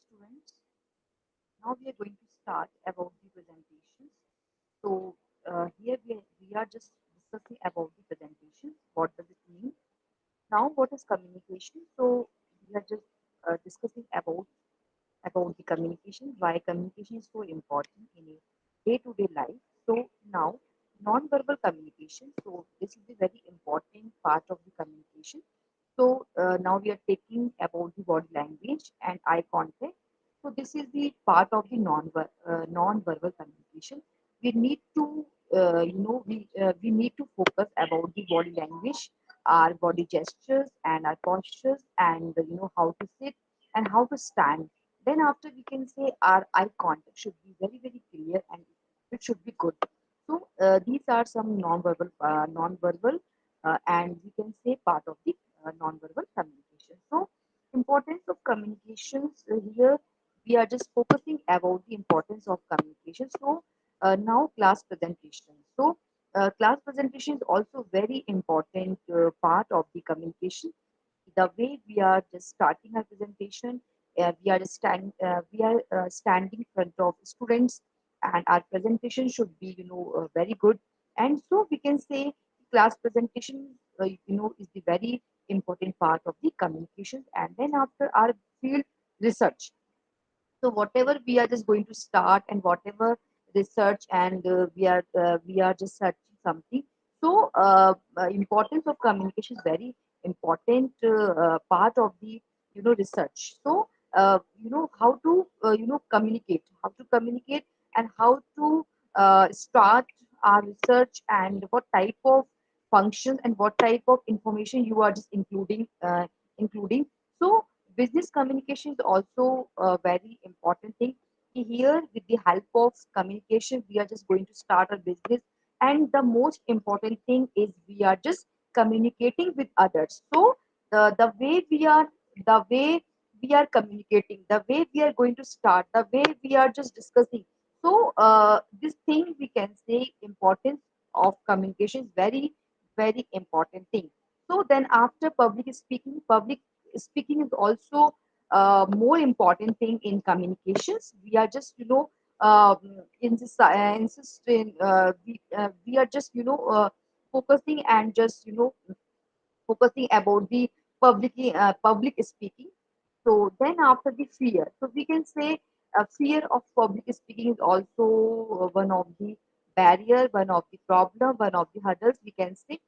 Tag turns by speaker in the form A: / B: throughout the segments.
A: students. Now we are going to start about the presentations. So here we are just discussing about the presentations. What does it mean? Now what is communication? So we are just discussing about the communication, why communication is so important in a day-to-day life. So now non-verbal communication. So this is the very important part of the communication. So now we are taking about the body language and eye contact. So this is the part of the non-verbal communication. We need to we need to focus about the body language, our body gestures and our postures, and how to sit and how to stand. Then after we can say our eye contact should be very clear and it should be good. So these are some non-verbal and we can say part of the non-verbal communication. So importance of communications here we are just focusing about the importance of communication. So now class presentation. So class presentation is also very important part of the communication. The way we are just starting our presentation, we are standing in front of students, and our presentation should be very good. And so we can say class presentation is the very important part of the communication. And then after our field research, so whatever we are just going to start and whatever research and we are just searching something. So importance of communication is very important part of the research. So how to communicate and how to start our research, and what type of functions and what type of information you are just including. So business communication is also a very important thing. Here, with the help of communication, we are just going to start a business. And the most important thing is we are just communicating with others. So the way we are communicating, the way we are going to start, the way we are just discussing. So this thing we can say importance of communication is very important thing. So then after public speaking is also more important thing in communications. We are just insist in we are just focusing and just focusing about the public speaking. So then after the fear, so we can say fear of public speaking is also one of the barrier, one of the problem, one of the hurdles we can say.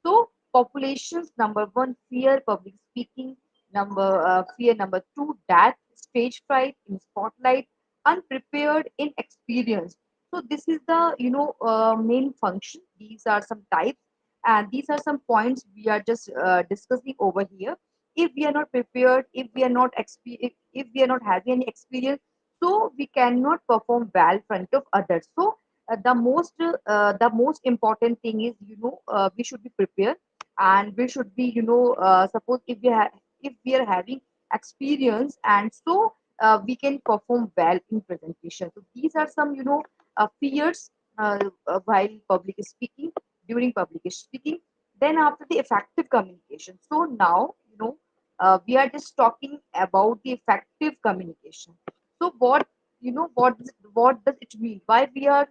A: So populations number one, fear public speaking. Fear number two, that stage fright in spotlight, unprepared, inexperienced. So this is the main function. These are some types, and these are some points we are just discussing over here. If we are not prepared, if we are not if we are not having any experience, so we cannot perform well in front of others. So the most important thing is we should be prepared, and we should be suppose if we are having experience, and so we can perform well in presentation. So these are some fears while public speaking, during public speaking. Then after the effective communication, so now we are just talking about the effective communication. So what does it mean, why we are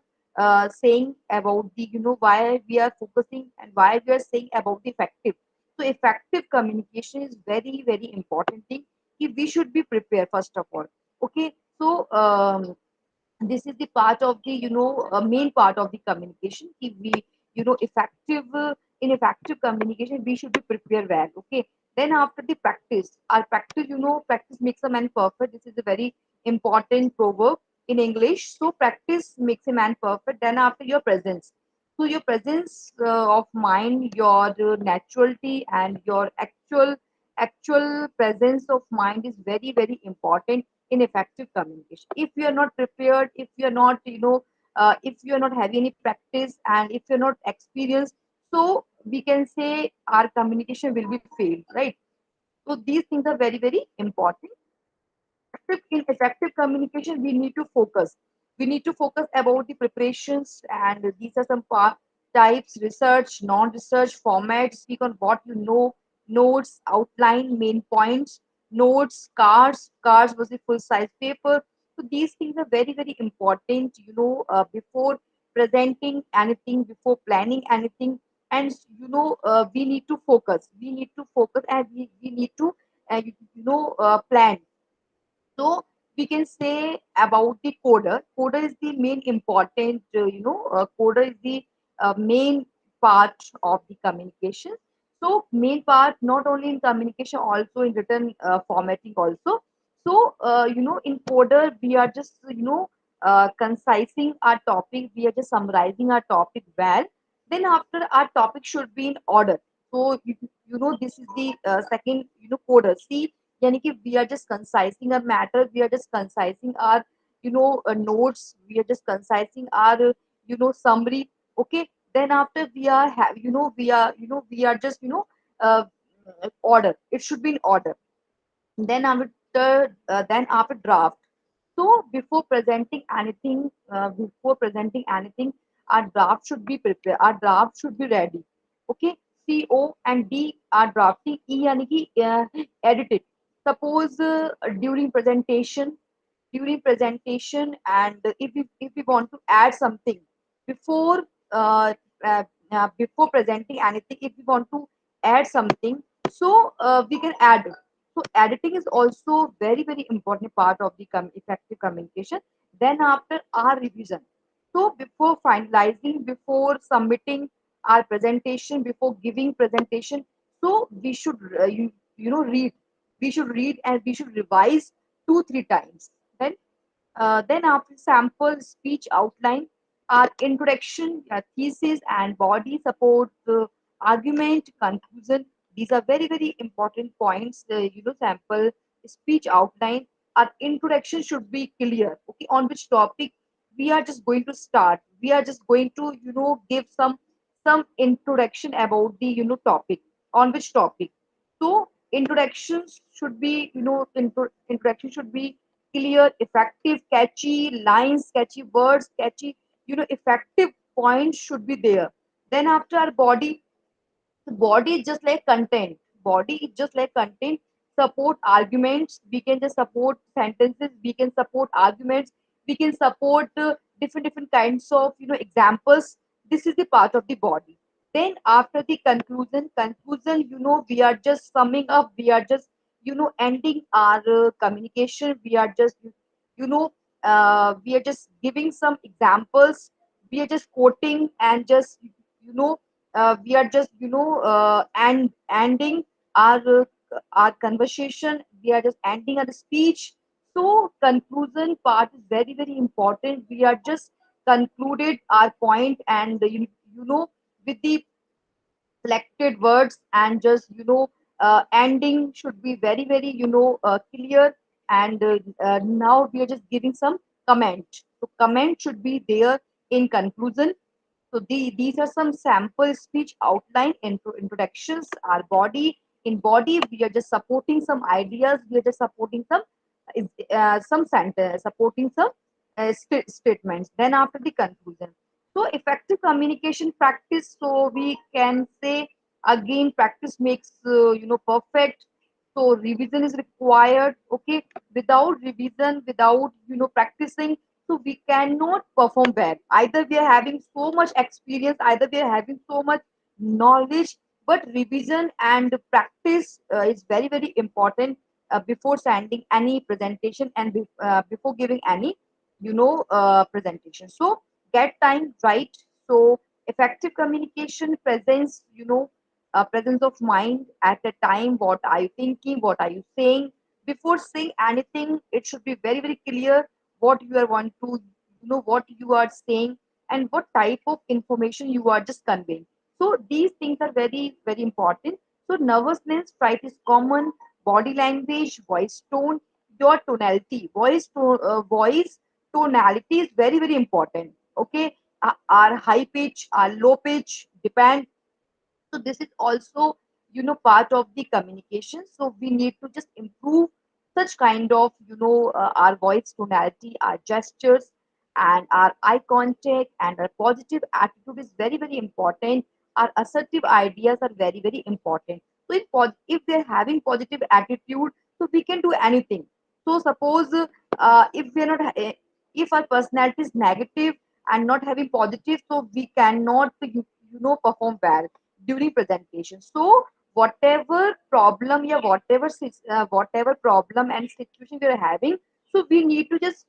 A: saying about the why we are focusing and why we are saying about the effective. So effective communication is very important thing. If we should be prepared first of all. Okay, so this is the part of the main part of the communication. If we effective in effective communication, we should be prepared well. Okay, then after the practice, our practice, practice makes a man perfect. This is a very important proverb in English. So practice makes a man perfect. Then after your presence, so your presence of mind, your naturality, and your actual presence of mind is very important in effective communication. If you are not prepared, if you are not if you are not having any practice, and if you're not experienced, so we can say our communication will be failed, right? So these things are very important. In effective communication, we need to focus. We need to focus about the preparations, and these are some types: research, non-research, format, speak on what you know, notes, outline, main points. notes, cards was the full size paper. So these things are very, very important, before presenting anything, before planning anything. And we need to focus. We need to focus, and we need to plan. So we can say about the coder. Coder is the main important, coder is the main part of the communication. So main part not only in communication, also in written formatting also. So in coder we are just concising our topic. We are just summarizing our topic well. Then after, our topic should be in order. So this is the second coder. See, यानी कि we are just concising our matter, we are just concising our notes, we are just concising our summary. Okay, then after we are we are just uh, order, it should be in order. Then after draft. So before presenting anything, our draft should be prepared, our draft should be ready. Okay, CO and D are drafting. E यानी कि edit it. Suppose during presentation, and if we want to add something before uh, before presenting anything, if we want to add something, so we can add it. So editing is also very, very important part of the effective communication. Then after, our revision. So before finalizing, before submitting our presentation, before giving presentation, so we should read. We should read and we should revise 2 3 times. Then after sample speech outline, our introduction, thesis, and body support, argument, conclusion. These are very, very important points. Sample speech outline. Our introduction should be clear. Okay, on which topic we are just going to start. We are just going to give some introduction about the topic, on which topic. So introductions should be introduction should be clear, effective, catchy lines, catchy words, catchy, effective points should be there. Then after, our body, the body is just like content. Body is just like content. Support arguments. We can just support sentences. We can support arguments. We can support different kinds of examples. This is the part of the body. Then after the conclusion, we are just summing up. We are just ending our communication. We are just you know we are just giving some examples. We are just quoting and just we are just and ending our conversation. We are just ending our speech. So conclusion part is very, very important. We are just concluded our point, and with the selected words, and just ending should be very, very clear. And now we are just giving some comment. So comment should be there in conclusion. So these are some sample speech outline, introductions, our body. In body, we are just supporting some ideas. We are just supporting some sentence, supporting some statements. Then after, the conclusion. So effective communication practice. So we can say again, practice makes perfect. So revision is required. Okay, without revision, without practicing, so we cannot perform well. Either we are having so much experience, either we are having so much knowledge, but revision and practice is very, very important before sending any presentation, and before giving any presentation. So get time right. So effective communication presents presence of mind at a time. What are you thinking? What are you saying? Before saying anything, it should be very, very clear what you are want to, what you are saying, and what type of information you are just conveying. So these things are very, very important. So nervousness, fright is common. Body language, voice tone, your tonality, voice tonality is very, very important. Okay, our high pitch, our low pitch depend. So this is also part of the communication. So we need to just improve such kind of our voice tonality, our gestures, and our eye contact, and our positive attitude is very, very important. Our assertive ideas are very, very important. So if we're having positive attitude, so we can do anything. So suppose if we are not if our personality is negative and not having positive, so we cannot perform well during presentation. So whatever problem, yeah, whatever problem and situation we are having, so we need to just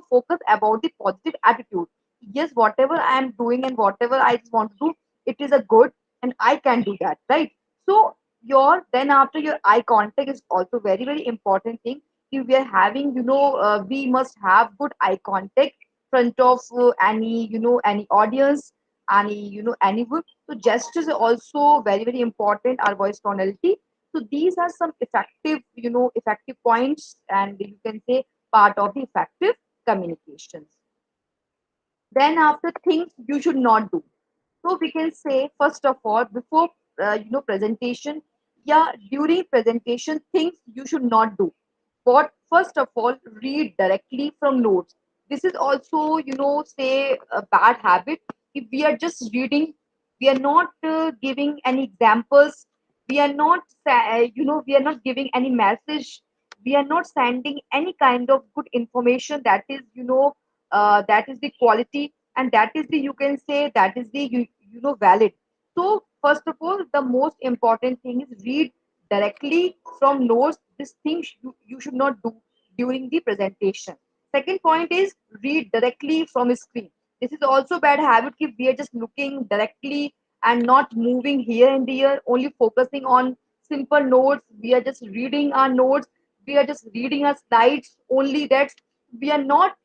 A: focus about the positive attitude. Yes, whatever I am doing and whatever I just want to do, it is a good, and I can do that, right? So your then after your eye contact is also very very important thing. If we are having, we must have good eye contact front of any any audience, any anyone. So gestures are also very very important, our voice tonality. So these are some effective effective points, and you can say part of the effective communications. Then after, things you should not do. So we can say, first of all, before presentation, yeah, during presentation, things you should not do. What first of all, read directly from notes. This is also say a bad habit. If we are just reading, we are not giving any examples. We are not we are not giving any message. We are not sending any kind of good information that is that is the quality, and that is the, you can say, that is the valid. So first of all, the most important thing is read directly from notes. This thing you should not do during the presentation. Second point is read directly from a screen. This is also bad habit. If we are just looking directly and not moving here and there, only focusing on simple notes, we are just reading our notes, we are just reading our slides only. That we are not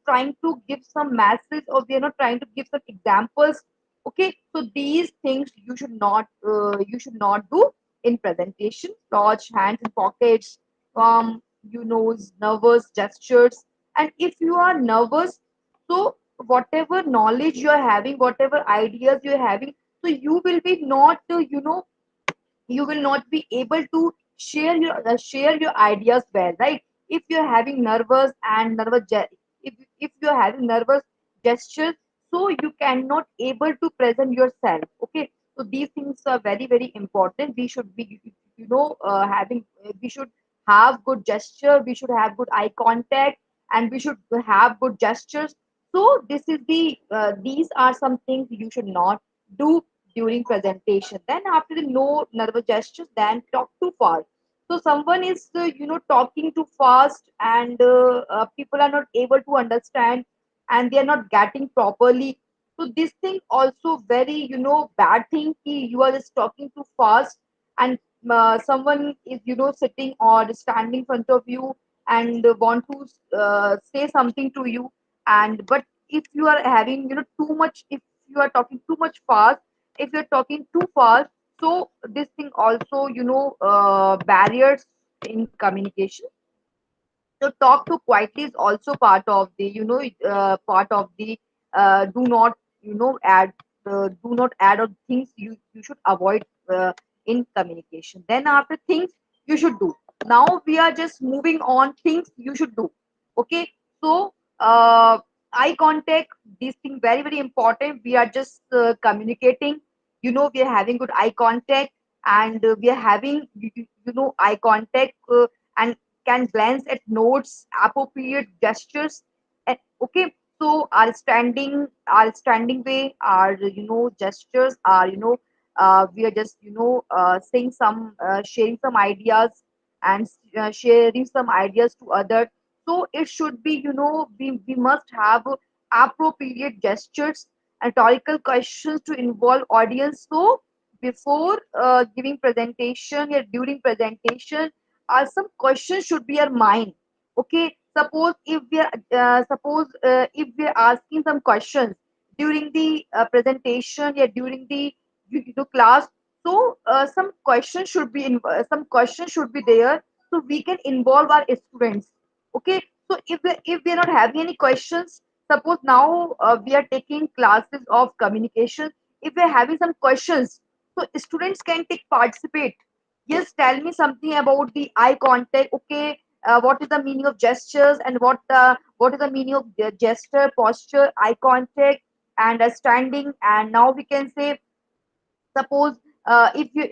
A: trying to give some message, or we are not trying to give some examples. Okay, so these things you should not do in presentation. Lodge hands in pockets, nervous gestures. And if you are nervous, so whatever knowledge you are having, whatever ideas you are having, so you will be not you will not be able to share your ideas well, right? If you're having nervous and if you're having nervous gestures, so you cannot able to present yourself. Okay, so these things are very very important. We should be having we should have good gesture, we should have good eye contact, and we should have good gestures. So this is the these are some things you should not do during presentation. Then after the no nervous gestures, then talk too fast. So someone is talking too fast, and people are not able to understand, and they are not getting properly. So this thing also very bad thing. Ki you are just talking too fast, and someone is sitting or standing in front of you and want to say something to you. And but if you are having too much, if you are talking too much fast, if you're talking too fast, so this thing also barriers in communication. So talk to quietly is also part of the part of the do not add do not add on things you should avoid in communication. Then after, things you should do. Now we are just moving on, things you should do. Okay, so eye contact, this thing very very important. We are just communicating, we are having good eye contact, and we are having eye contact, and can glance at notes, appropriate gestures. Okay, so our standing way, our gestures are we are just saying some sharing some ideas, and sharing some ideas to others. So it should be we must have appropriate gestures and rhetorical questions to involve audience. So before giving presentation or during presentation, some questions should be our mind. Okay, suppose if we are if we are asking some questions during the presentation, yeah, during the class. So some questions should be there, so we can involve our students. Okay, so if we are not having any questions, suppose now we are taking classes of communication. If we are having some questions, so students can take participate. Yes, tell me something about the eye contact. Okay, what is the meaning of gestures, and what is the meaning of the gesture, posture, eye contact, and standing. And now we can say, suppose if you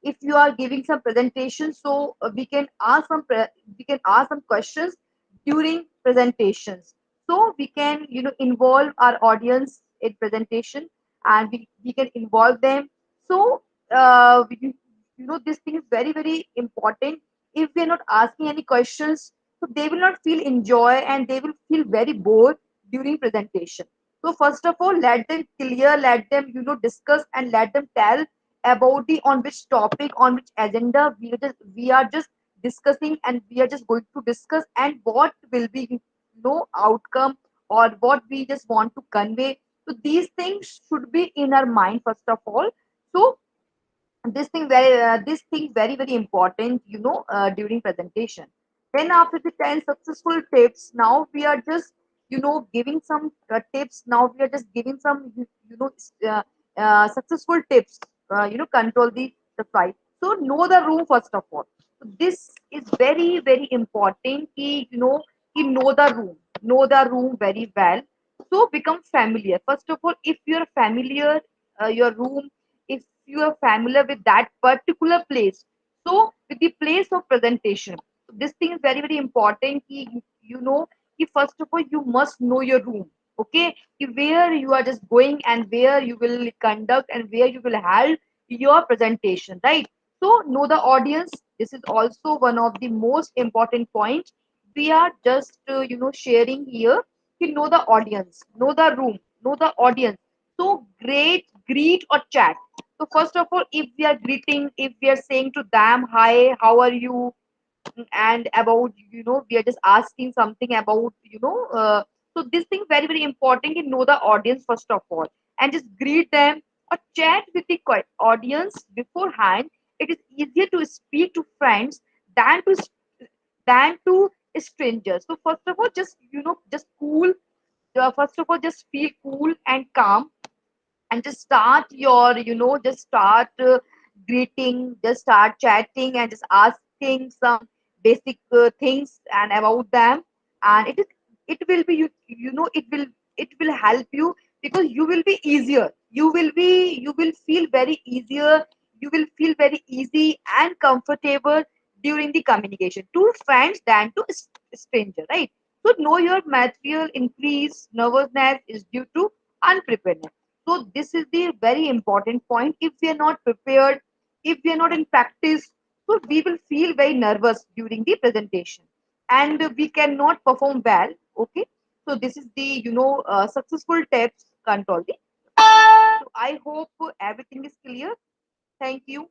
A: if you are giving some presentation, so we can ask some questions during presentations, so we can involve our audience in presentation, and we can involve them. So this thing is very very important. If we are not asking any questions, so they will not feel enjoy, and they will feel very bored during presentation. So first of all, let them clear, let them discuss, and let them tell about the on which topic, on which agenda we are just discussing, and we are just going to discuss, and what will be outcome, or what we just want to convey. So these things should be in our mind first of all. So this thing very very important during presentation. Then after the 10 successful tips, now we are just giving some tips. Now we are just giving some successful tips, control the flight. So know the room first of all. So this is very very important, ki know the room very well. So become familiar first of all. If you're familiar your room, if you are familiar with that particular place, so with the place of presentation, this thing is very very important. Ki first of all you must know your room. Okay, ki where you are just going, and where you will conduct, and where you will hold your presentation, right? So know the audience. This is also one of the most important points we are just sharing here. You know the audience, know the room, know the audience. So greet or chat. So first of all, if we are greeting, if we are saying to them, hi, how are you, and about we are just asking something about so this thing very very important. You know the audience first of all, and just greet them or chat with the audience beforehand. It is easier to speak to friends than to strangers. So first of all, just just cool. First of all, just feel cool and calm, and just start your just start greeting, just start chatting, and just asking some basic things and about them. And it will be it will help you, because you will be easier, you will feel very easier, you will feel very easy and comfortable during the communication to friends than to stranger, right? So know your material. Increase nervousness is due to unpreparedness. So this is the very important point. If we are not prepared, if we are not in practice, so we will feel very nervous during the presentation, and we cannot perform well. Okay. So this is the successful tips control the. So I hope everything is clear. Thank you.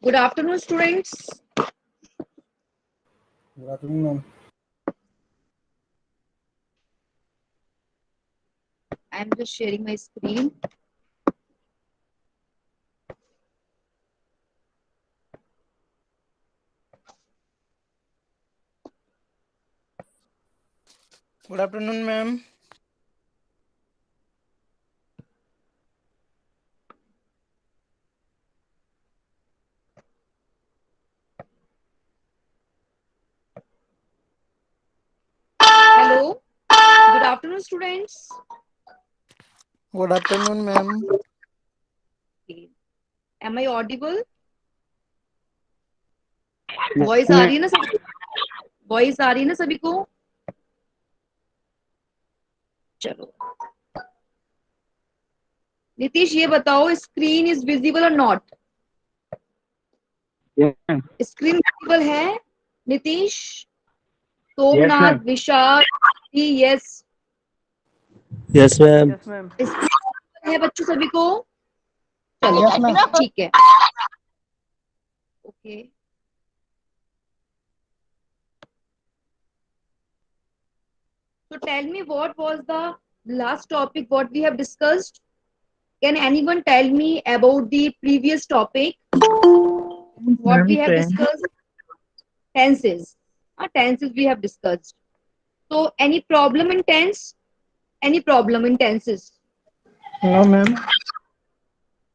A: Good afternoon, students.
B: Good afternoon, ma'am.
A: I'm just sharing my screen.
B: Good afternoon, ma'am.
A: Hello. Good afternoon, students.
B: Good afternoon, ma'am.
A: Okay. Am I audible?
C: Yes,
A: voice आ
C: ma'am.
A: रही है ना सभी? Voice आ रही है ना सभी को? चलो, नीतीश ये बताओ, स्क्रीन इज विजिबल और not?
C: Yes, ma'am.
A: Screen visible है? Nitish,
C: Yes,
A: Somnath,
C: ma'am.
A: Vishal, yes?
D: Yes, ma'am.
B: Yes, ma'am.
A: Screen है बच्चों सभी को? चलो
B: Yes, ma'am.
A: ठीक है. Okay. So tell me, what was the last topic what we have discussed? Can anyone tell me about the previous topic? What we have discussed? Tenses. Tenses we have discussed. So any problem in tense? Any problem in tenses?
B: No, ma'am.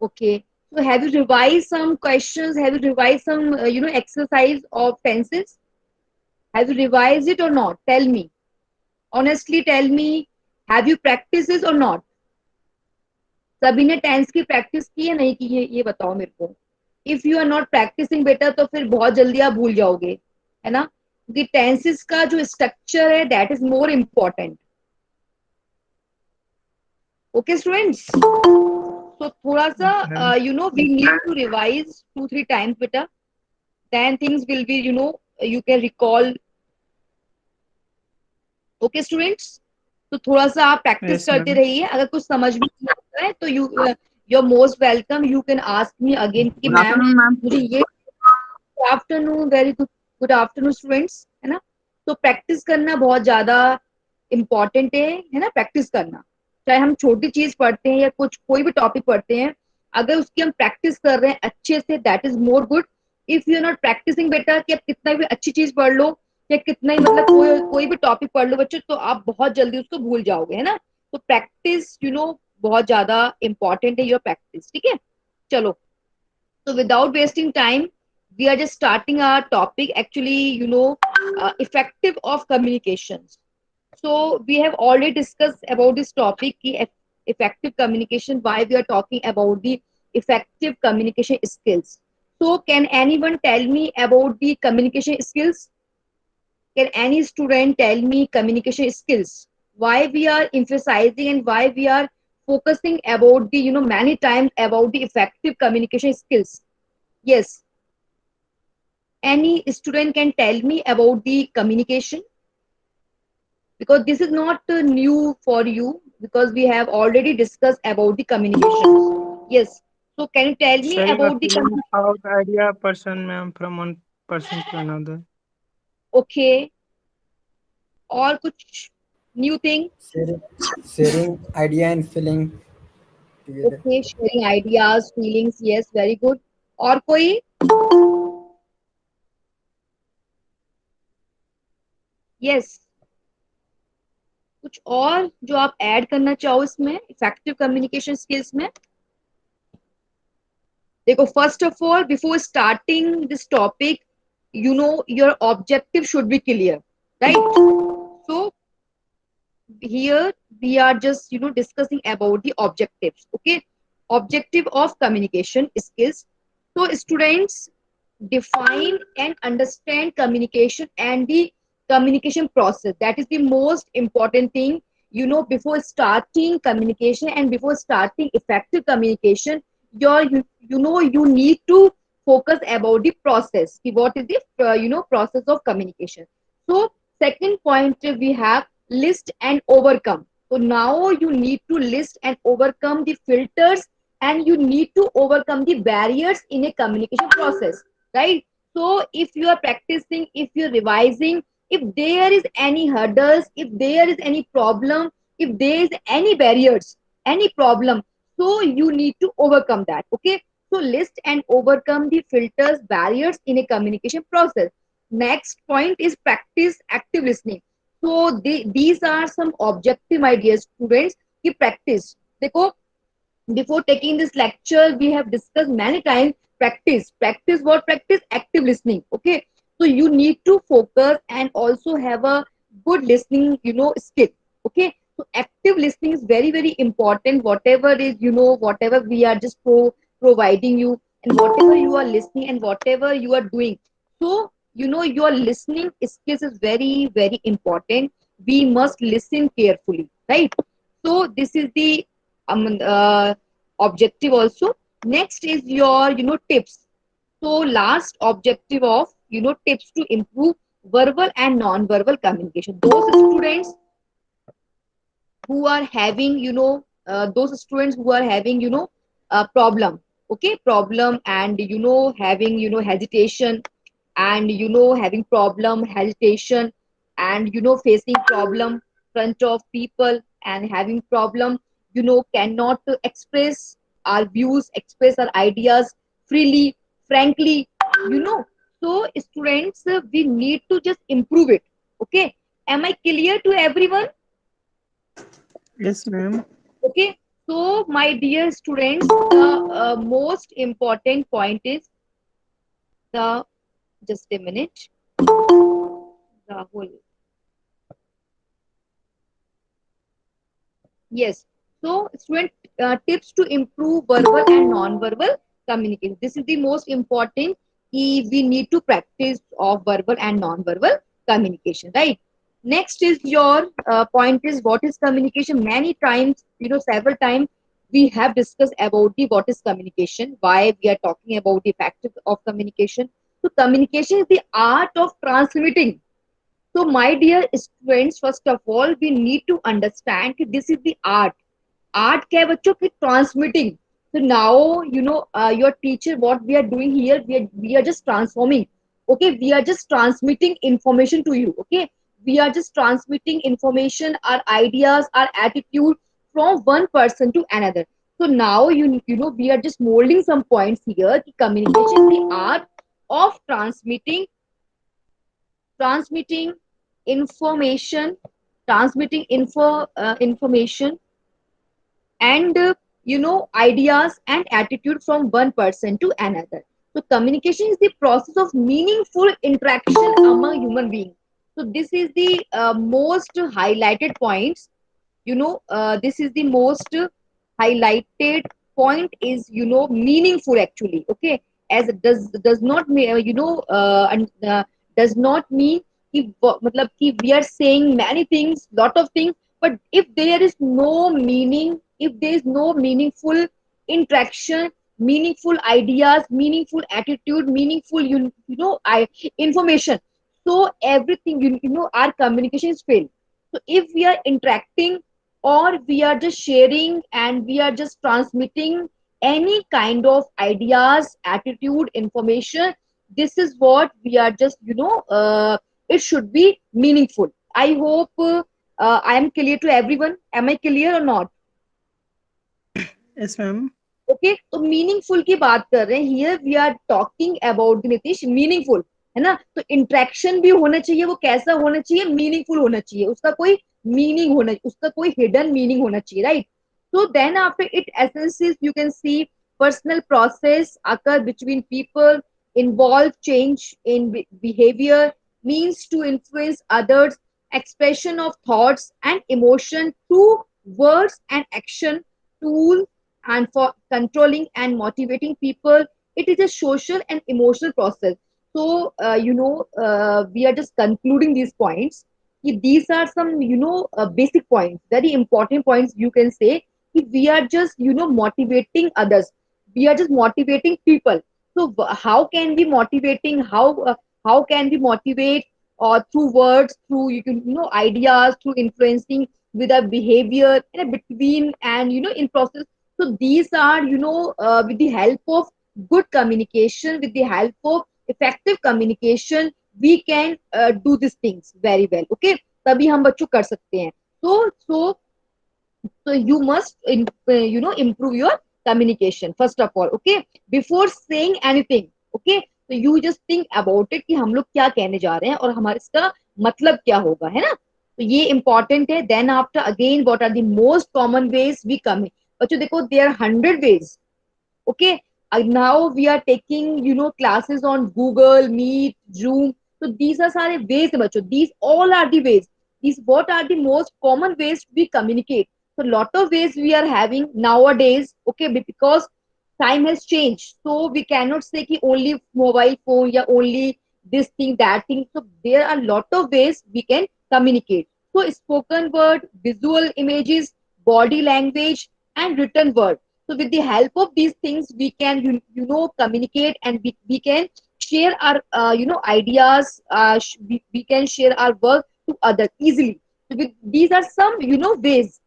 A: Okay. So have you revised some questions? Have you revised some, exercise of tenses? Have you revised it or not? Tell me. Honestly, tell me. Have you practiced this or not? सभी ने tense की practice की है नहीं की है ये बताओ मेरे को. If you are not practising better तो फिर बहुत जल्दी आप भूल जाओगे, है ना, क्योंकि टेंसेस का जो स्ट्रक्चर है that is more important. Okay students, तो थोड़ा सा we need to revise 2-3 times बेटा, then things will be you can recall. Okay students, तो थोड़ा सा आप प्रैक्टिस
B: Yes,
A: करते
B: ma'am.
A: रहिए. अगर कुछ समझ में नहीं आता है तो you are most welcome, you can ask me again कि
C: Good
A: मैम
C: afternoon, ma'am.
A: मुझे ये. Good afternoon, very good, good afternoon students, है ना. तो प्रैक्टिस करना बहुत ज्यादा इम्पोर्टेंट है ना. प्रैक्टिस करना, चाहे हम छोटी चीज पढ़ते हैं या कुछ कोई भी टॉपिक पढ़ते हैं, अगर उसकी हम प्रैक्टिस कर रहे हैं अच्छे से that is more good. If you are not practising बेटा, कि आप कितना भी अच्छी चीज पढ़ लो या कितना ही मतलब कोई भी टॉपिक पढ़ लो बच्चों, तो आप बहुत जल्दी उसको भूल जाओगे, है ना. तो प्रैक्टिस बहुत ज्यादा इंपॉर्टेंट है योर प्रैक्टिस. ठीक है, चलो. तो without wasting time we are just starting our topic actually, effective of communications. So we have already discussed about this topic, effective communication, why we are talking about the effective communication skills. So can anyone tell me about the communication skills? Can any student tell me communication skills, why we are emphasizing and why we are focusing about the many times about the effective communication skills? Yes, any student can tell me about the communication, because this is not new for you, because we have already discussed about the communication. Yes, so can you tell me
B: Sharing a
A: about the
B: feeling about idea person, ma'am, from one person to another.
A: okay, और कुछ new thing?
E: sharing idea and feeling together.
A: Okay, sharing ideas, feelings, yes, very good. और कोई? Yes, कुछ और जो आप add करना चाहो इसमें इफेक्टिव कम्युनिकेशन स्किल्स में? देखो, first of all before starting this topic, your objective should be clear, right. So here we are just discussing about the objectives. Okay, objective of communication skills. So students, define and understand communication and the communication process. That is the most important thing, before starting communication and before starting effective communication. You need to focus about the process. What is the process of communication? So second point we have list and overcome. So now you need to list and overcome the filters, and you need to overcome the barriers in a communication process, right? So if you are practicing, if you're revising, if there is any hurdles, if there is any problem, if there is any barriers, any problem, so you need to overcome that. Okay, so list and overcome the filters, barriers in a communication process. Next point is practice active listening. So these are some objective ideas, students, ki practice. देखो, before taking this lecture we have discussed many times practice what? Practice active listening. Okay, so you need to focus and also have a good listening skill. Okay, so active listening is very very important. Whatever is whatever we are just providing you, and whatever you are listening and whatever you are doing, so your listening skills is very very important. We must listen carefully, right? So this is the objective also. Next is your tips. So last objective of tips to improve verbal and non-verbal communication. Those students who are having problem, okay, problem, and having hesitation, and having problem, hesitation, and facing problem front of people, and having problem cannot express our views, express our ideas freely, frankly, you know so students, we need to just improve it. Okay, am I clear to everyone?
B: Yes, ma'am.
A: Okay, So, my dear students, the most important point is the, just a minute, Rahul. Yes. So, student, tips to improve verbal and non-verbal communication. This is the most important. We need to practice of verbal and non-verbal communication, right? Next is your point is what is communication. Many times, several times we have discussed about the what is communication. Why we are talking about the factors of communication. So, communication is the art of transmitting. So, my dear students, first of all, we need to understand that this is the art. Art क्या है बच्चों की transmitting. So now your teacher, what we are doing here, we are just transforming. Okay, we are just transmitting information to you. Okay, we are just transmitting information, our ideas, our attitude from one person to another. So now we are just molding some points here. कि communication is the art of transmitting information, information and ideas and attitude from one person to another. So communication is the process of meaningful interaction among human beings. So this is the most highlighted points. This is the most highlighted point is meaningful actually. Okay, as it does not does not mean मतलब कि we are saying many things, lot of things, but if there is no meaning, if there is no meaningful interaction, meaningful ideas, meaningful attitude, meaningful information, so everything our communication is failed. So if we are interacting or we are just sharing and we are just transmitting any kind of ideas, attitude, information, this is what we are just it should be meaningful. I hope I am clear to everyone. Am I clear or not?
B: Yes, ma'am.
A: Okay तो meaningful की बात कर रहे हैं here we are talking about Nitish meaningful है ना तो interaction भी होना चाहिए वो कैसा होना चाहिए मीनिंगफुल होना चाहिए उसका कोई मीनिंग होना उसका कोई हिडन मीनिंग होना चाहिए right so then after it essences you can see personal process occur between people involve change in behavior means to influence others expression of thoughts and emotion through words and action tool and for controlling and motivating people. It is a social and emotional process. So, we are just concluding these points. These are some, basic points, very important points you can say. We are just, motivating others. We are just motivating people. So, how can we motivating? How can we motivate? Or through words, through ideas, through influencing with our behavior, between and in process so these are, with the help of good communication, with the help of effective communication, we can do these things very well. Okay, तभी हम बच्चों कर सकते हैं. So you must, improve your communication first of all. Okay, before saying anything. Okay, so you just think about it कि हम लोग क्या कहने जा रहे हैं और हमारे इसका मतलब क्या होगा, है ना? तो ये important है. Then after again, what are the most common ways we communicate? बच्चों देखो there are 100 ways. Okay, now we are taking classes on Google Meet, Zoom. So these are सारे ways है बच्चों. These all are the ways. These what are the most common ways we communicate. So lot of ways we are having nowadays. Okay, because time has changed. So we cannot say कि only mobile phone या only this thing that thing. So there are lot of ways we can communicate. So spoken word, visual images, body language, and written word. So with the help of these things, we can communicate and we can share our ideas. We can share our work to others easily. So with, these are some ways.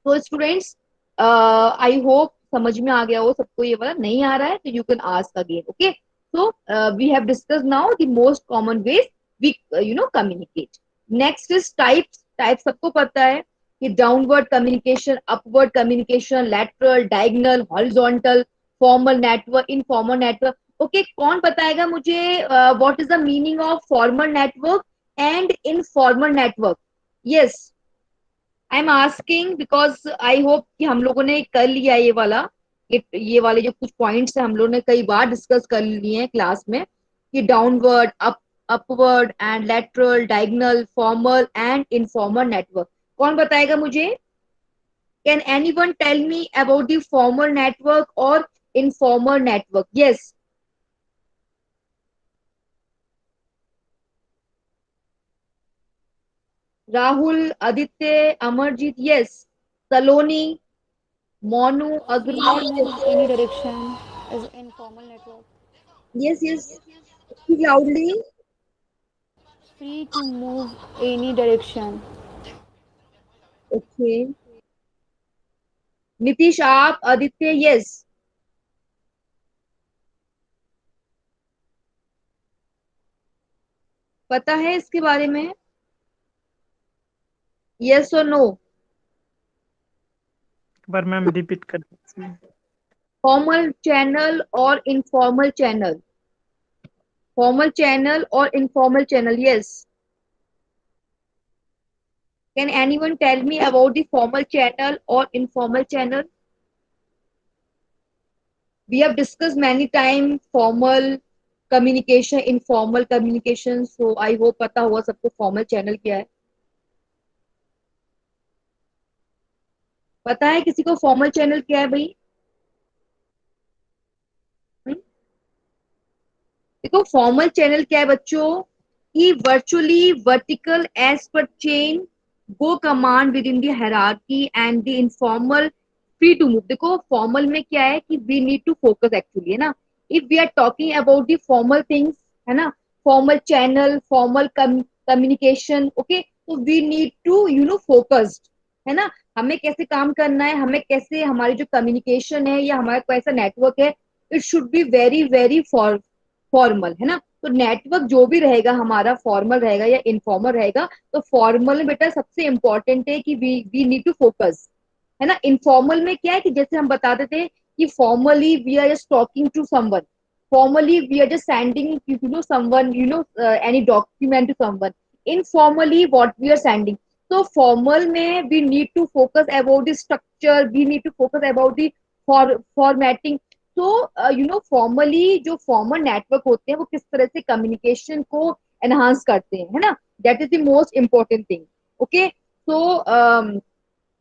A: So students, I hope समझ में आ गया हो सबको ये वाला नहीं आ रहा है तो you can ask again. Okay. So we have discussed now the most common ways we communicate. Next is types. Types सबको पता है कि downward communication, upward communication, lateral, diagonal, horizontal, formal network, informal network. Okay, कौन बताएगा मुझे what is the meaning of formal network and informal network? Yes, I am asking because I hope कि हम लोगों ने कर लिया ये वाले जो कुछ पॉइंट्स है हम लोगों ने कई बार डिस्कस कर लिए हैं क्लास में, कि downward, upward and lateral, diagonal, formal and informal network. कौन बताएगा मुझे? Can anyone tell me about the formal network और informal network? Yes, Rahul, Aditya, Amarjeet, yes, Saloni, Monu,
F: Free
A: Agarwal,
F: to move any direction is informal network.
A: yes, yes, speak loudly.
F: Free to move any direction.
A: Okay. Nitish, आप, Aditya, yes, पता है इसके बारे में? Yes और no?
B: एक बार ma'am repeat कर दीजिए।
A: फॉर्मल चैनल और इनफॉर्मल चैनल, फॉर्मल चैनल और informal channel, yes. Can anyone tell me about the formal channel और informal channel? We have discussed many time formal communication, informal communication. So I hope पता हुआ सबको formal channel क्या है। पता है किसी को formal channel क्या है भाई? देखो formal channel क्या है बच्चों, कि virtually vertical as per chain go command within the hierarchy and the informal free to move। देखो formal में क्या है कि we need to focus actually, है ना। if we are talking about the formal things, है ना, formal channel, formal communication, okay, तो we need to focused, है ना। हमें कैसे काम करना है, हमें कैसे हमारी जो कम्युनिकेशन है या हमारा कैसा नेटवर्क है, it should be very very formal, है ना। तो नेटवर्क जो भी रहेगा हमारा फॉर्मल रहेगा या इनफॉर्मल रहेगा, तो फॉर्मल में बेटा सबसे इंपॉर्टेंट है कि वी नीड टू फोकस, है ना। इनफॉर्मल में क्या है कि जैसे हम बताते थे कि formally we are just talking to someone, formally we are just sending someone any document to someone, informally what we are sending. तो फॉर्मल में we need to focus about the structure, we need to focus about the formatting. तो formally जो formal network होते हैं वो किस तरह से कम्युनिकेशन को एनहांस करते हैं, है ना। That is the most important thing. Okay, so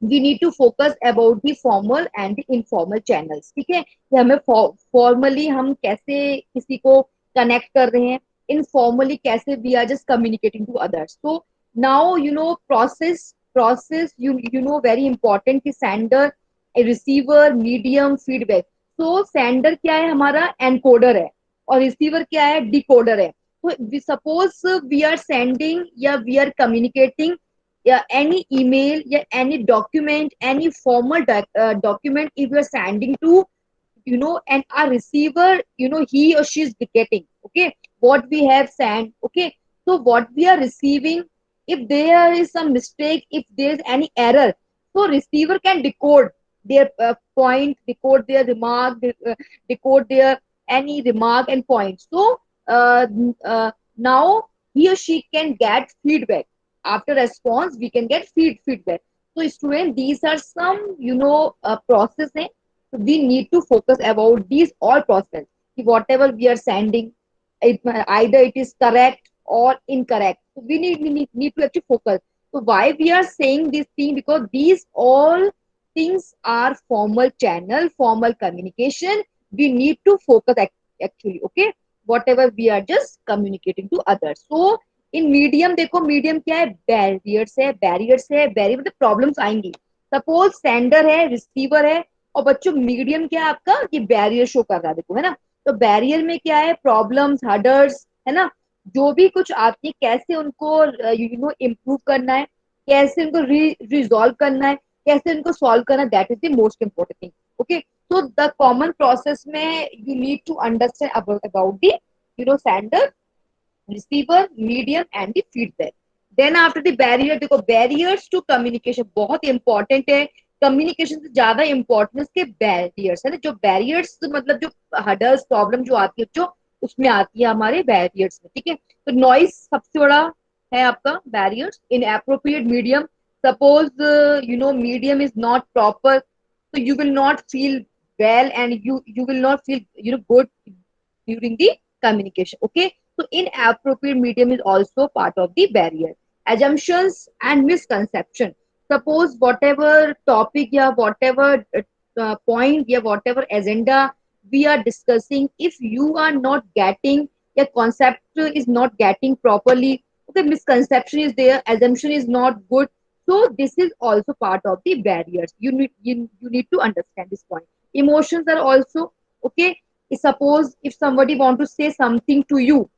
A: we need to focus about the formal and the informal channels, ठीक है, कि हमें फॉर्मली हम कैसे किसी को कनेक्ट कर रहे हैं, इनफॉर्मली कैसे we are just communicating to others. तो now process you know very important कि सेंडर, रिसीवर, मीडियम, फीडबैक। तो सेंडर क्या है हमारा, एनकोडर है, और रिसीवर क्या है, डिकोडर है। तो सपोज वी आर सेंडिंग या we are communicating any email, yeah, any document, any formal document, if you are sending to, and our receiver, he or she is getting, okay, what we have sent, okay. So what we are receiving, if there is some mistake, if there is any error, so receiver can decode their point, decode their remark, decode their any remark and point. So now he or she can get feedback. After response we can get feedback. So student, these are some process hai. So we need to focus about these all process, whatever we are sending, either it is correct or incorrect. So we need to actually focus. So why we are saying this thing, because these all things are formal channel, formal communication, we need to focus actually, okay, whatever we are just communicating to others. So in medium, देखो medium क्या है, barriers है मतलब problems आएंगी। Suppose sender है, receiver है, और बच्चों मीडियम क्या है आपका, ये बैरियर शो कर रहा है, देखो, है ना। तो बैरियर में क्या है, प्रॉब्लम्स, हर्डर्स, है ना, जो भी कुछ आती है, कैसे उनको इम्प्रूव करना है, कैसे उनको रिजॉल्व करना है, कैसे उनको सॉल्व करना है, that is the most important thing. Okay, so the common process में you need to understand about the sender, receiver, medium and the feedback. Then after the barrier, देखो barriers to communication बहुत important है, communication से ज्यादा important इसके barriers है ना। जो बैरियर्स मतलब जो हर्डल्स, प्रॉब्लम जो आती है जो उसमें आती है हमारे बैरियर्स में, ठीक है। तो नॉइस सबसे बड़ा है आपका barriers, in appropriate medium, Suppose medium is not proper, so you will not feel well, and you will not feel good during the communication. Okay, so inappropriate medium is also part of the barrier. Assumptions and misconception. Suppose whatever topic, yeah, whatever point, yeah, whatever agenda we are discussing, if you are not getting, your concept is not getting properly, okay, misconception is there, assumption is not good, so this is also part of the barriers. You need to understand this point. Emotions are also okay. Suppose if somebody want to say something to you,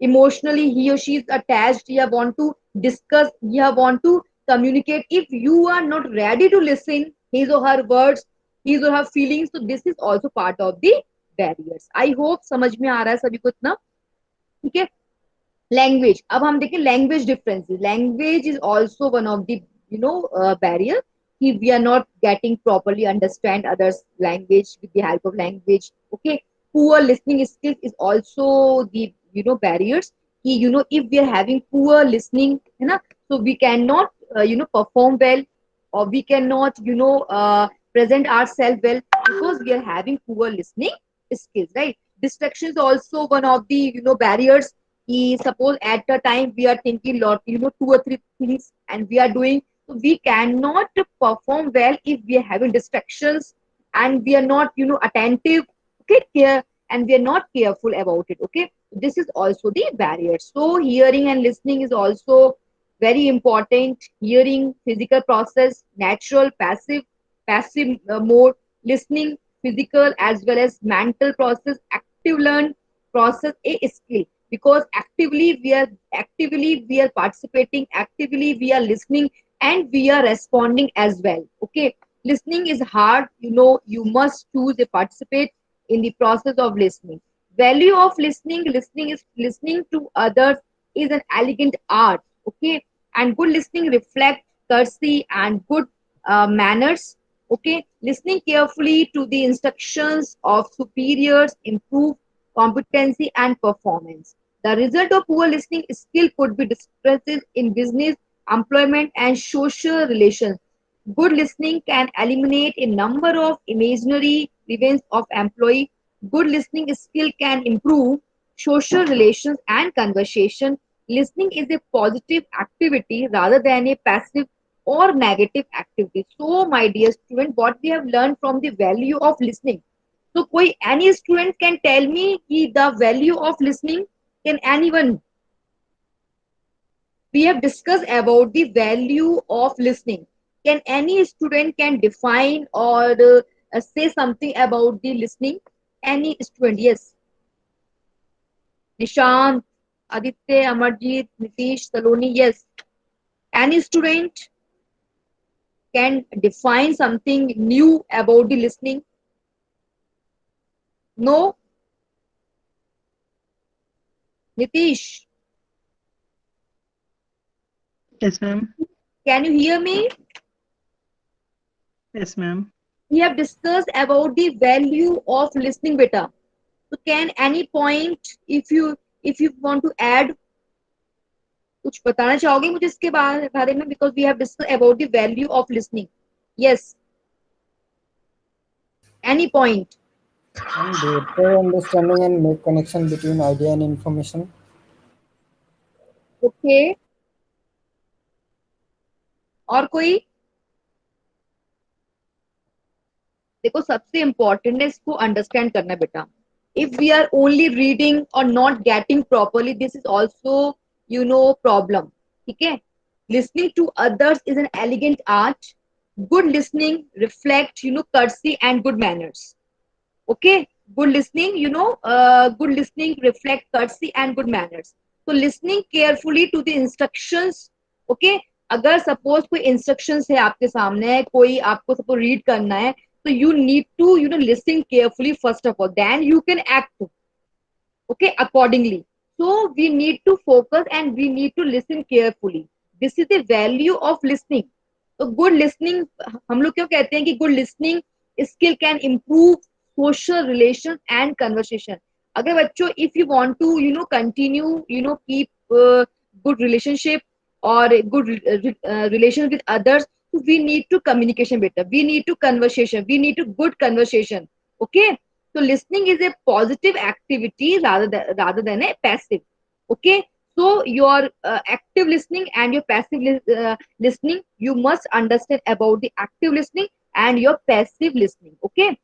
A: emotionally he or she is attached, you want to discuss, you want to communicate. If you are not ready to listen his or her words, his or her feelings, so this is also part of the barriers. I hope समझ में आ रहा है सभी को इतना, ठीक है. लैंग्वेज, अब हम देखें language differences. Language is also one of the barrier. कि we are not getting properly understand others language with the help of language. Okay, poor listening skills is also the barriers. कि if we are having poor listening, है ना, so we cannot perform well, or we cannot present ourselves well, because we are having poor listening skills, right? Distraction is also one of the barriers. Suppose at a time we are thinking lot, two or three things and we are doing, so we cannot perform well if we are having distractions and we are not attentive, okay, care, and we are not careful about it. Okay, this is also the barrier. So hearing and listening is also very important. Hearing, physical process, natural, passive mode. Listening, physical as well as mental process, active learn process, a skill, because actively we are participating, actively we are listening, and we are responding as well. Okay, listening is hard, you must choose a participate in the process of listening. Value of listening. Listening is listening to others is an elegant art. Okay, and good listening reflect courtesy and good manners. Okay, listening carefully to the instructions of superiors improve competency and performance. The result of poor listening skill could be distresses in business, employment, and social relations. Good listening can eliminate a number of imaginary events of employee. Good listening skill can improve social relations and conversation. Listening is a positive activity rather than a passive or negative activity. So, my dear student, what we have learned from the value of listening. So, कोई any student can tell me कि the value of listening? Can anyone? We have discussed about the value of listening. Can any student can define or say something about the listening? Any student? Yes. Nishant, Aditya, Amarjeet, Nitish, Saloni. Yes. Any student can define something new about the listening? No? Nitish,
B: Yes, ma'am.
A: can you hear me?
B: Yes, ma'am.
A: We have discussed about the value of listening, beta. So can any point, if you want to add, कुछ बताना चाहोगे मुझे इसके बारे में, because we have discussed about the value of listening. Yes. Any point?
E: And better understanding and make connection between idea and information.
A: Okay. और कोई? देखो सबसे इम्पोर्टेंट है इसको अंडरस्टैंड करना बेटा. If we are only reading or not getting properly, this is also problem. ठीक है. Listening to others is an elegant art. Good listening reflect courtesy and good manners. Okay, good listening good listening reflect courtesy and good manners. So listening carefully to the instructions. Okay, अगर suppose कोई instructions है आपके सामने, कोई आपको suppose read करना है, so you need to listen carefully first of all, then you can act, okay, accordingly. So we need to focus and we need to listen carefully. This is the value of listening. So good listening, हम लोग क्यों कहते हैं कि good listening skill can improve social relations and conversation. अगर बच्चों, if you want to continue keep good relationship or a good relation with others, so we need to communication better, we need to conversation, we need to good conversation. Okay, so listening is a positive activity rather than a passive. Okay, so your active listening and your passive listening, you must understand about the active listening and your passive listening. Okay,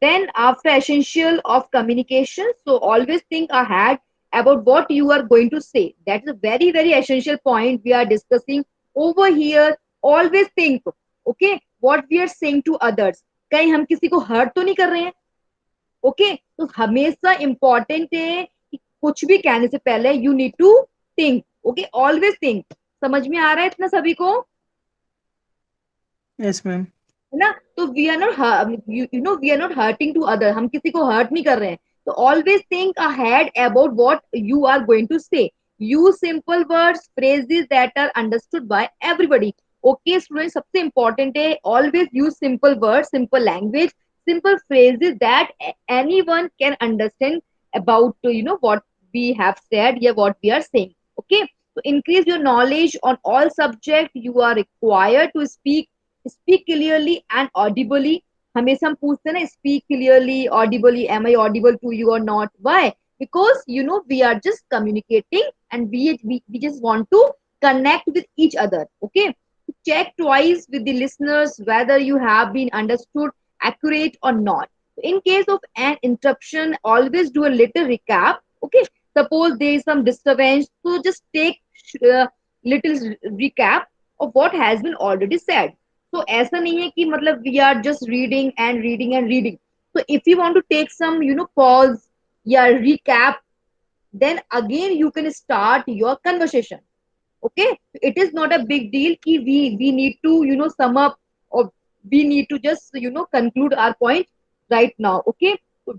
A: then after essential of communication, so always think ahead about what you are going to say. That is a very very essential point we are discussing over here. Always think, okay, what we are saying to others, कहीं हम किसी को hurt तो नहीं कर रहे हैं. Okay, तो हमेशा इंपॉर्टेंट है कि कुछ भी कहने से पहले you need to think. Okay, always think. समझ में आ रहा है इतना सभी को?
B: Yes ma'am.
A: है ना? तो we are not we are not hurting to other, हम किसी को हर्ट नहीं कर रहे हैं. तो always think ahead about what you are going to say. Use simple words, phrases that are understood by everybody. Okay student, सबसे important है always use simple words, simple language, simple phrases that anyone can understand about what we have said, yeah, what we are saying. Okay, so increase your knowledge on all subject. You are required to speak clearly and audibly. हमेशा हम पूछते हैं ना, speak clearly, audibly, am I audible to you or not? Why? Because we are just communicating and we just want to connect with each other. Okay, check twice with the listeners whether you have been understood accurate or not. In case of an interruption, always do a little recap. Okay, suppose there is some disturbance, so just take little recap of what has been already said. So ऐसा नहीं है कि मतलब we are just reading and reading and reading. So if you want to take some pause, yeah, recap, then again you can start your conversation. Okay, it is not a big deal कि we need to sum up, or we need to just conclude our point right now. Okay, so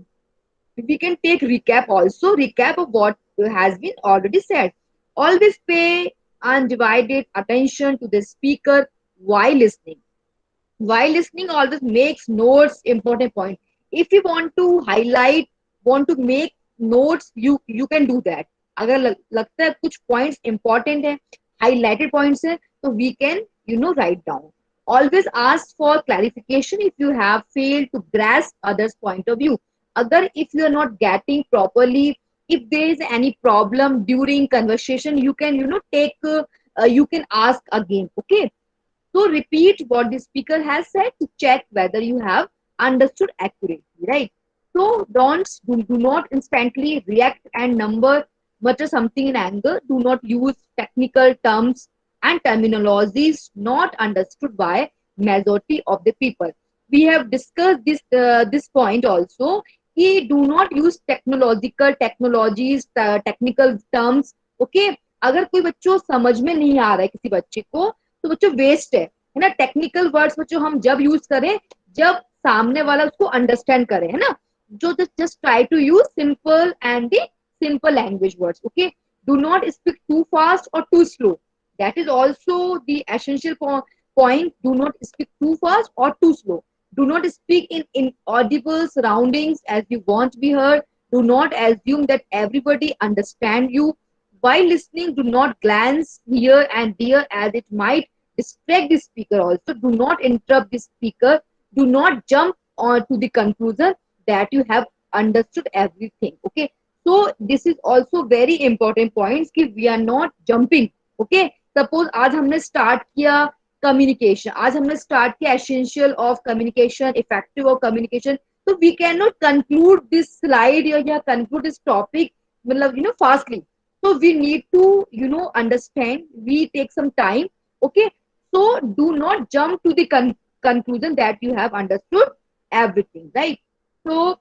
A: we can take recap also, recap of what has been already said. Always pay undivided attention to the speaker while listening. While listening, always makes notes, important point. If you want to highlight, want to make notes, you can do that. अगर लगता है कुछ points important है, highlighted points है, तो we can write down. Always ask for clarification if you have failed to grasp others' point of view. Agar if you are not getting properly, if there is any problem during conversation, you can you can ask again. Okay, so repeat what the speaker has said to check whether you have understood accurately, right? So do not instantly react and mutter something in anger. Do not use technical terms and terminologies not understood by majority of the people. We have discussed this point also. He do not use technologies, technical terms. Okay, अगर कोई बच्चों समझ में नहीं आ रहा है किसी बच्चे को, तो बच्चों वेस्ट है ना. टेक्निकल वर्ड्स बच्चों हम जब यूज करें जब सामने वाला उसको अंडरस्टैंड करे, है ना. जो just try to use simple and the simple language words. Okay, do not speak too fast or too slow. That is also the essential point. Do not speak too fast or too slow. Do not speak in inaudible surroundings as you want to be heard. Do not assume that everybody understand you. While listening, do not glance here and there as it might distract the speaker also. Do not interrupt the speaker. Do not jump on to the conclusion that you have understood everything. Okay, so this is also very important points कि we are not jumping. Okay, suppose आज हमने start किया communication, आज हमने start किया essential of communication, effective of communication. तो we can not conclude this slide या conclude this topic मतलब fastly. So we need to understand, we take some time. Okay, so do not jump to the conclusion that you have understood everything, right? So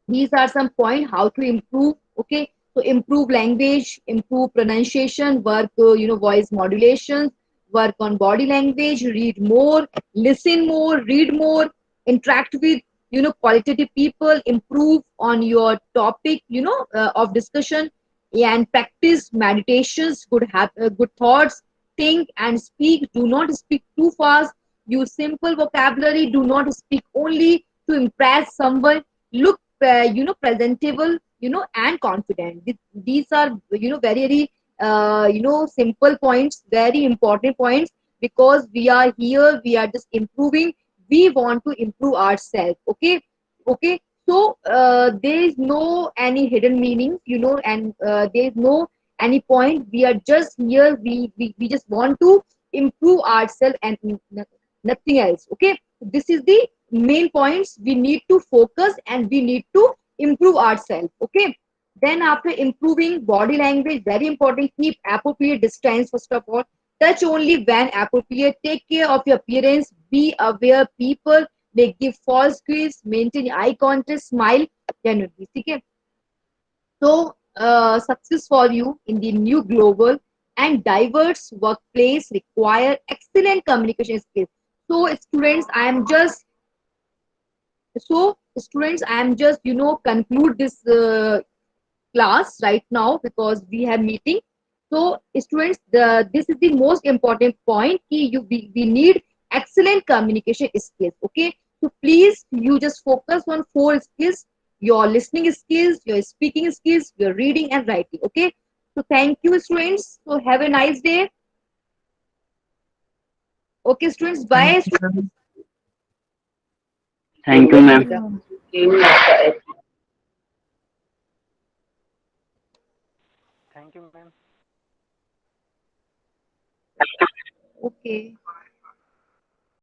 A: these are some points how to improve. Okay, so improve language, improve pronunciation, work voice modulations, work on body language, read more, listen more, read more, interact with qualitative people, improve on your topic of discussion, and practice meditations, good thoughts, think and speak. Do not speak too fast, use simple vocabulary, do not speak only to impress someone. Look presentable and confident. These are very very simple points, very important points, because we are here, we are just improving. We want to improve ourselves. Okay, okay. So there is no any hidden meaning, and there is no any point. We are just here. We just want to improve ourselves and nothing else. Okay, this is the main points. We need to focus and we need to improve ourselves. Okay, then after improving body language, very important, keep appropriate distance first of all. Touch only when appropriate. Take care of your appearance. Be aware people may give false cues. Maintain eye contact. Smile genuinely. Okay. So success for you in the new global and diverse workplace require excellent communication skills. So students, I am just conclude this class right now because we have meeting. So students, this is the most important point. We need excellent communication skills. Okay, so please you just focus on four skills: your listening skills, your speaking skills, your reading and writing. Okay, so thank you students. So have a nice day. Okay students,
B: Thank
A: bye.
B: you, ma'am.
C: Thank you,
F: Thank
C: ma'am.
F: you.
B: Thank you, ma'am.
A: Okay.